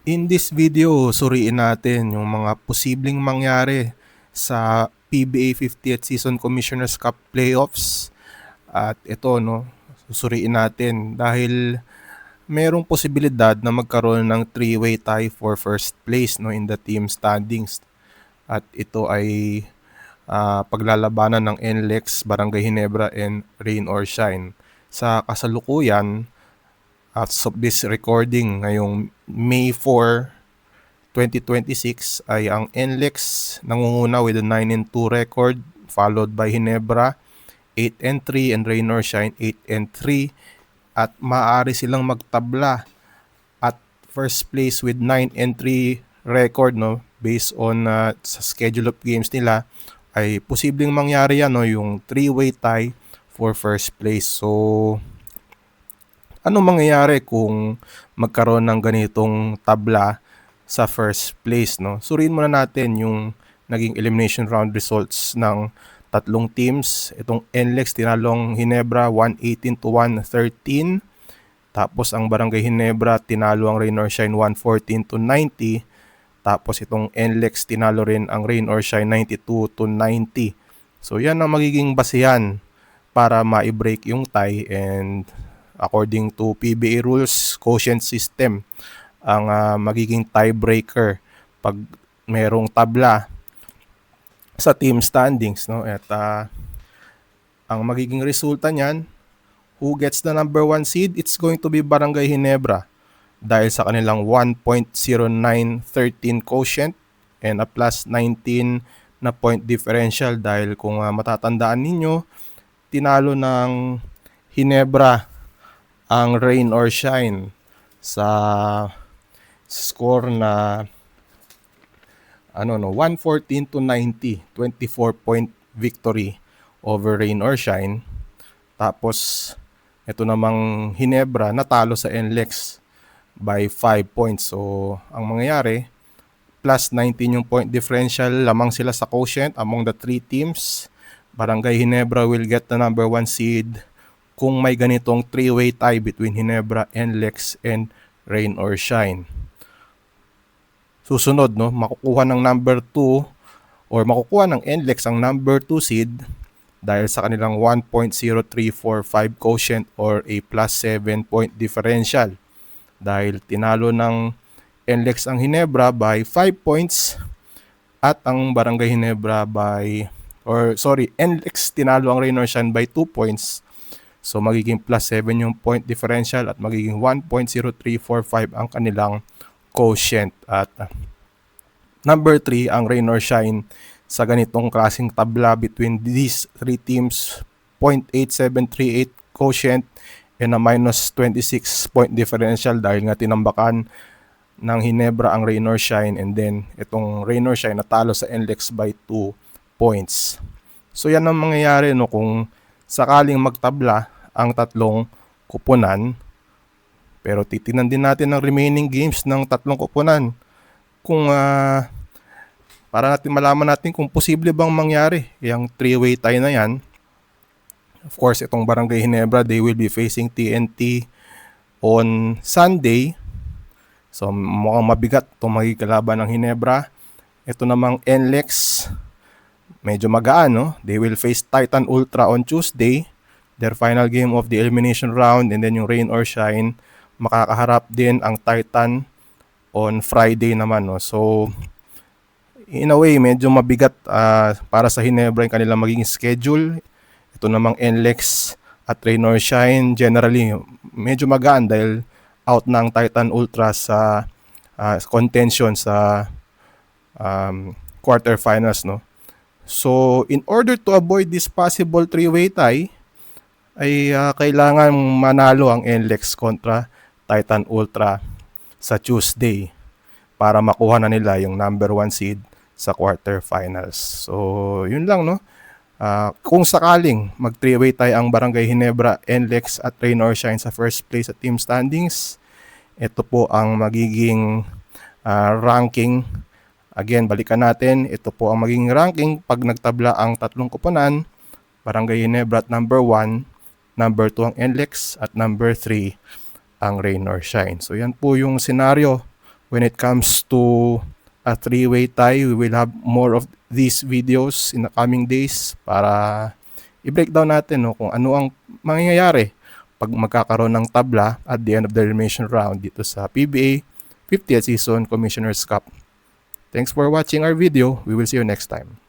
In this video, suriin natin yung mga posibleng mangyari sa PBA 50th Season Commissioner's Cup Playoffs. At ito, no, susuriin natin dahil merong posibilidad na magkaroon ng three-way tie for first place, no, in the team standings. At ito ay paglalabanan ng NLEX, Barangay Ginebra, and Rain or Shine. Sa kasalukuyan, as of this recording ngayong May 4, 2026 ay ang NLEX nangunguna with a 9-2 record, followed by Ginebra 8-3 and Rain or Shine 8-3, at maaari silang magtabla at first place with 9-3 record, no, based on sa schedule of games nila. Ay posibleng mangyari yan, no, yung three-way tie for first place. So ano mangyayari kung magkaroon ng ganitong tabla sa first place, no? Suriin muna natin yung naging elimination round results ng tatlong teams. Itong NLEX tinalong Ginebra 118-113. Tapos ang Barangay Ginebra tinalo ang Rain or Shine 114-90. Tapos itong NLEX tinalo rin ang Rain or Shine 92-90. So yan ang magiging basihan para ma-break yung tie, and according to PBA rules, quotient system ang magiging tiebreaker pag merong tabla sa team standings, no? At ang magiging resulta niyan, who gets the number 1 seed, it's going to be Barangay Ginebra dahil sa kanilang 1.0913 quotient and a plus 19 na point differential. Dahil kung matatandaan ninyo, tinalo ng Ginebra ang Rain or Shine sa score na 114-90, 24-point victory over Rain or Shine. Tapos ito namang Ginebra natalo sa NLEX by 5 points. So ang mangyayari, plus 19 yung point differential, lamang sila sa quotient among the three teams. Barangay Ginebra will get the number 1 seed kung may ganitong three-way tie between Ginebra, NLEX, and Rain or Shine. Susunod, no, makukuha ng number 2 or makukuha ng NLEX ang number 2 seed dahil sa kanilang 1.0345 quotient or a plus 7 point differential. Dahil tinalo ng NLEX ang Ginebra by 5 points at ang Barangay Ginebra NLEX tinalo ang Rain or Shine by 2 points. So magiging plus 7 yung point differential at magiging 1.0345 ang kanilang quotient. At number 3 ang Rain or Shine sa ganitong klaseng tabla between these three teams, 0.8738 quotient and a minus 26 point differential dahil nga tinambakan ng Ginebra ang Rain or Shine, and then itong Rain or Shine natalo sa NLEX by 2 points. So yan ang mangyayari, no, kung sakaling magtabla ang tatlong kupunan. Pero titinan din natin ang remaining games ng tatlong kupunan kung para natin malaman natin kung posible bang mangyari yung three-way tie na yan. Of course, itong Barangay Ginebra, they will be facing TNT on Sunday. So mukhang mabigat itong magiging kalaban ng Ginebra. Ito namang NLEX, medyo magaan, no? They will face Titan Ultra on Tuesday, their final game of the elimination round, and then yung Rain or Shine makakaharap din ang Titan on Friday naman, no? So in a way medyo mabigat para sa Ginebra yung kanilang magiging schedule. Ito namang NLEX at Rain or Shine generally medyo magaan dahil out na ang Titan Ultra sa contention sa quarterfinals, no? So in order to avoid this possible three-way tie ay kailangan manalo ang NLEX kontra Titan Ultra sa Tuesday para makuha na nila yung number 1 seed sa quarterfinals. So yun lang, no. Kung sakaling mag three-way tie ang Barangay Ginebra, NLEX at Rain or Shine sa first place at team standings, ito po ang magiging ranking. Again, balikan natin. Ito po ang magiging ranking pag nagtabla ang tatlong kupunan. Barangay Ginebra at number 1, number 2 ang NLEX, at number 3 ang Rain or Shine. So yan po yung senaryo When it comes to a three-way tie, we will have more of these videos in the coming days para i-breakdown natin no, kung ano ang mangyayari pag magkakaroon ng tabla at the end of the elimination round dito sa PBA 50th Season Commissioner's Cup. Thanks for watching our video. We will see you next time.